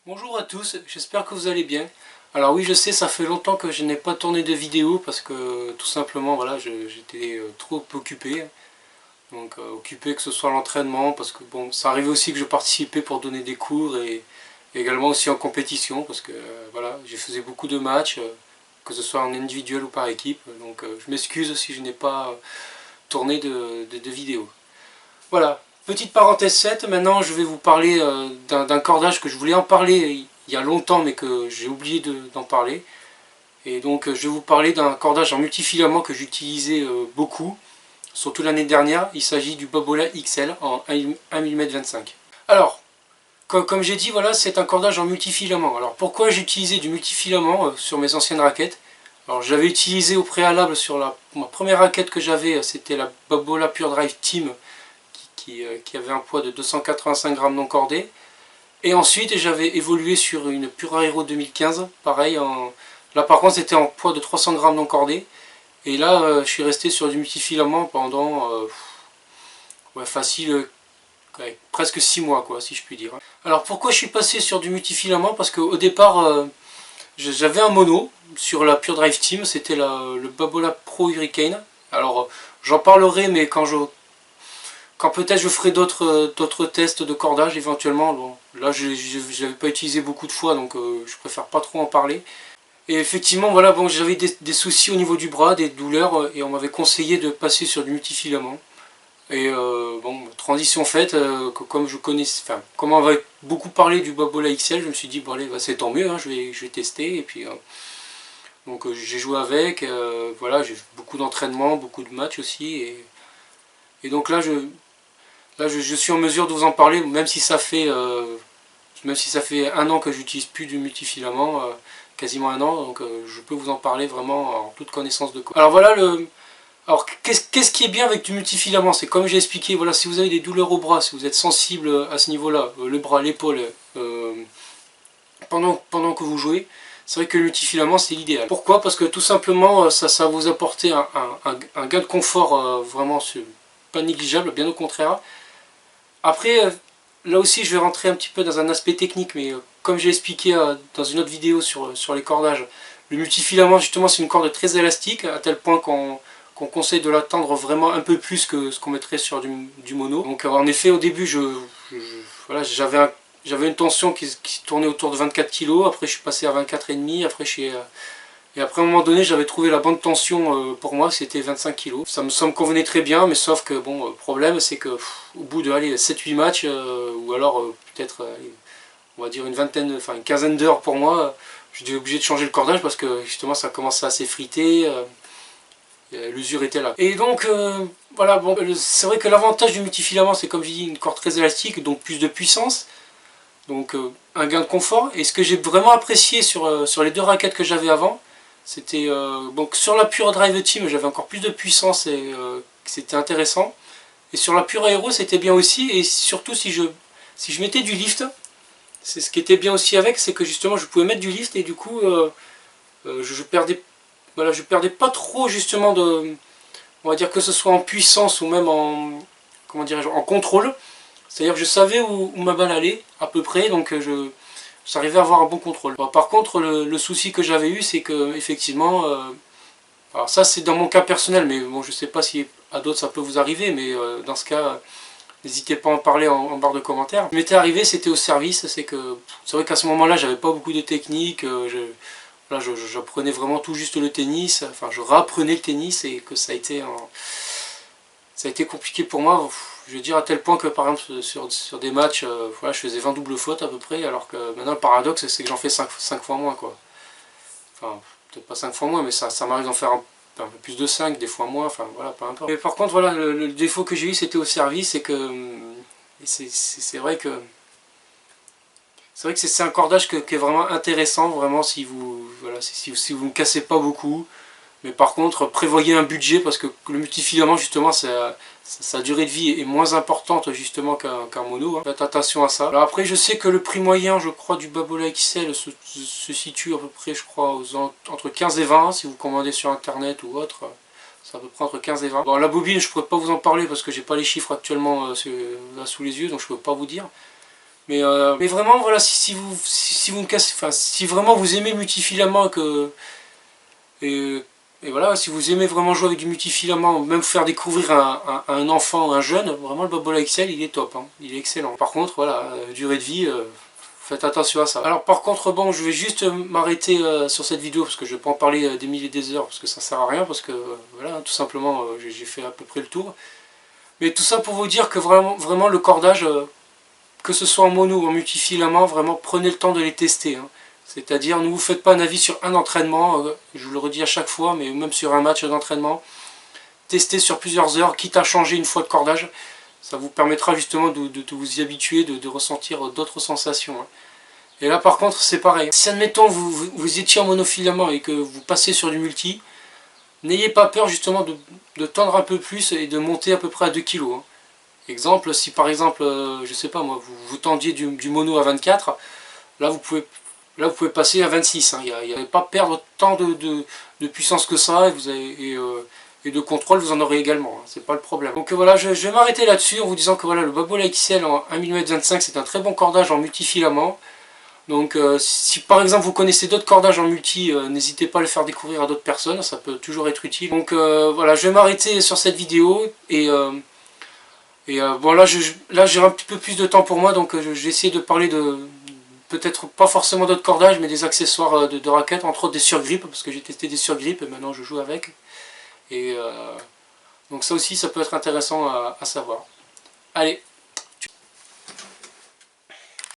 Bonjour à tous, j'espère que vous allez bien. Alors oui, je sais, ça fait longtemps que je n'ai pas tourné de vidéo parce que tout simplement, voilà, j'étais trop occupé. Donc occupé que ce soit à l'entraînement, parce que bon, ça arrivait aussi que je participais pour donner des cours et également aussi en compétition parce que voilà, je faisais beaucoup de matchs, que ce soit en individuel ou par équipe. Donc je m'excuse si je n'ai pas tourné de vidéo. Voilà, petite parenthèse 7, maintenant je vais vous parler d'un cordage que je voulais en parler il y a longtemps mais que j'ai oublié d'en parler. Et donc je vais vous parler d'un cordage en multifilament que j'utilisais beaucoup, surtout l'année dernière. Il s'agit du Babolat XL en 1 mm 25. Alors, comme j'ai dit, voilà, c'est un cordage en multifilament. Alors pourquoi j'utilisais du multifilament sur mes anciennes raquettes? Alors j'avais utilisé au préalable sur ma première raquette que j'avais, c'était la Babolat Pure Drive Team qui avait un poids de 285 grammes non cordé. Et ensuite j'avais évolué sur une Pure Aero 2015, pareil, là par contre c'était en poids de 300 grammes non cordé. Et là je suis resté sur du multifilament pendant ouais, facile ouais, presque 6 mois quoi, si je puis dire. Alors pourquoi je suis passé sur du multifilament? Parce qu'au départ j'avais un mono sur la Pure Drive Team, c'était le Babolat Pro Hurricane. Alors j'en parlerai, mais quand peut-être je ferai d'autres tests de cordage éventuellement. Bon, là je ne l'avais pas utilisé beaucoup de fois, donc je préfère pas trop en parler. Et effectivement, voilà, bon, j'avais des soucis au niveau du bras, des douleurs, et on m'avait conseillé de passer sur du multifilament. Et bon, transition faite, comme je connais, enfin, comme on avait beaucoup parlé du Babolat XL, je me suis dit, bon allez, bah, c'est tant mieux, hein, je vais tester. Et puis, donc j'ai joué avec, voilà, j'ai beaucoup d'entraînement, beaucoup de matchs aussi. Et donc là, je suis en mesure de vous en parler, même si ça fait un an que j'utilise plus du multifilament, quasiment un an, donc je peux vous en parler vraiment en toute connaissance de cause. Alors voilà, qu'est-ce qui est bien avec du multifilament? C'est comme j'ai expliqué, voilà, si vous avez des douleurs au bras, si vous êtes sensible à ce niveau-là, le bras, l'épaule, pendant que vous jouez, c'est vrai que le multifilament c'est l'idéal. Pourquoi? Parce que tout simplement ça va vous apporter un gain de confort vraiment pas négligeable, bien au contraire. Après, là aussi je vais rentrer un petit peu dans un aspect technique, mais comme j'ai expliqué dans une autre vidéo sur les cordages, le multifilament justement c'est une corde très élastique, à tel point qu'on conseille de l'attendre vraiment un peu plus que ce qu'on mettrait sur du mono. Donc en effet au début voilà, j'avais une tension qui tournait autour de 24 kg, après je suis passé à 24,5, et après à un moment donné j'avais trouvé la bonne tension pour moi, c'était 25 kg. Ça me convenait très bien, mais sauf que bon, le problème c'est que au bout de 7-8 matchs, ou alors peut-être on va dire une quinzaine d'heures pour moi, j'étais obligé de changer le cordage parce que justement ça commençait à s'effriter, l'usure était là. Et donc voilà, bon, c'est vrai que l'avantage du multifilament c'est, comme je dis, une corde très élastique, donc plus de puissance. Donc un gain de confort. Et ce que j'ai vraiment apprécié sur les deux raquettes que j'avais avant, c'était donc sur la Pure Drive Team j'avais encore plus de puissance et c'était intéressant. Et sur la Pure Aero c'était bien aussi, et surtout si je mettais du lift, c'est ce qui était bien aussi avec, c'est que justement je pouvais mettre du lift et du coup je perdais, voilà, je perdais pas trop justement on va dire, que ce soit en puissance ou même en, comment dirais-je, en contrôle. C'est-à-dire que je savais où ma balle allait, à peu près, donc j'arrivais à avoir un bon contrôle. Bon, par contre, le souci que j'avais eu, c'est que, effectivement, alors ça c'est dans mon cas personnel, mais bon, je sais pas si à d'autres ça peut vous arriver, mais dans ce cas, n'hésitez pas à en parler en barre de commentaires. Ce qui m'était arrivé, c'était au service, c'est vrai qu'à ce moment-là, j'avais pas beaucoup de technique, voilà, j'apprenais vraiment tout juste le tennis, enfin je réapprenais le tennis, et que ça a été compliqué pour moi. Je veux dire à tel point que par exemple sur des matchs, voilà, je faisais 20 doubles fautes à peu près, alors que maintenant le paradoxe c'est que j'en fais 5 fois moins quoi. Enfin, peut-être pas 5 fois moins, mais ça m'arrive d'en faire un peu plus de 5, des fois moins, enfin voilà, peu importe. Mais par contre voilà, le défaut que j'ai eu c'était au service, et que c'est vrai que c'est un cordage qui est vraiment intéressant, vraiment, si vous, voilà, si vous ne cassez pas beaucoup. Mais par contre, prévoyez un budget, parce que le multifilament, justement, sa durée de vie est moins importante justement qu'un mono. Hein. Faites attention à ça. Alors après, je sais que le prix moyen, je crois, du Babolat XL se situe à peu près, je crois, entre 15 et 20, si vous commandez sur internet ou autre. C'est à peu près entre 15 et 20. Bon, la bobine, je ne pourrais pas vous en parler parce que j'ai pas les chiffres actuellement là sous les yeux, donc je ne peux pas vous dire. Mais vraiment, voilà, si vous ne cassez, enfin, si vraiment vous aimez le multifilament et, et voilà, si vous aimez vraiment jouer avec du multifilament, même faire découvrir à un enfant ou un jeune, vraiment le Bobola XL il est top, hein, il est excellent. Par contre, voilà, durée de vie, faites attention à ça. Alors par contre, bon, je vais juste m'arrêter sur cette vidéo parce que je ne vais pas en parler des milliers des heures parce que ça sert à rien, parce que voilà, tout simplement, j'ai fait à peu près le tour. Mais tout ça pour vous dire que vraiment le cordage, que ce soit en mono ou en multifilament, vraiment prenez le temps de les tester, hein. C'est-à-dire, ne vous faites pas un avis sur un entraînement, je vous le redis à chaque fois, mais même sur un match d'entraînement. Testez sur plusieurs heures, quitte à changer une fois de cordage. Ça vous permettra justement de vous y habituer, de ressentir d'autres sensations, hein. Et là par contre c'est pareil. Si admettons vous étiez en monofilament et que vous passez sur du multi, n'ayez pas peur justement de tendre un peu plus et de monter à peu près à 2 kg, hein. Exemple, si par exemple, je sais pas moi, vous tendiez du mono à 24, là vous pouvez passer à 26, hein. Il n'y a pas perdre tant de puissance que ça, et de contrôle vous en aurez également, hein. C'est pas le problème. Donc voilà, je vais m'arrêter là-dessus en vous disant que voilà, le Bobola XL en 1 mm 25 c'est un très bon cordage en multifilament. Donc si par exemple vous connaissez d'autres cordages en multi, n'hésitez pas à le faire découvrir à d'autres personnes, ça peut toujours être utile. Donc voilà, je vais m'arrêter sur cette vidéo et bon là j'ai un petit peu plus de temps pour moi, donc je vais essayer de parler de peut-être pas forcément d'autres cordages, mais des accessoires de raquettes, entre autres des surgrippes, parce que j'ai testé des surgrippes et maintenant je joue avec. Et donc ça aussi ça peut être intéressant à savoir. Allez,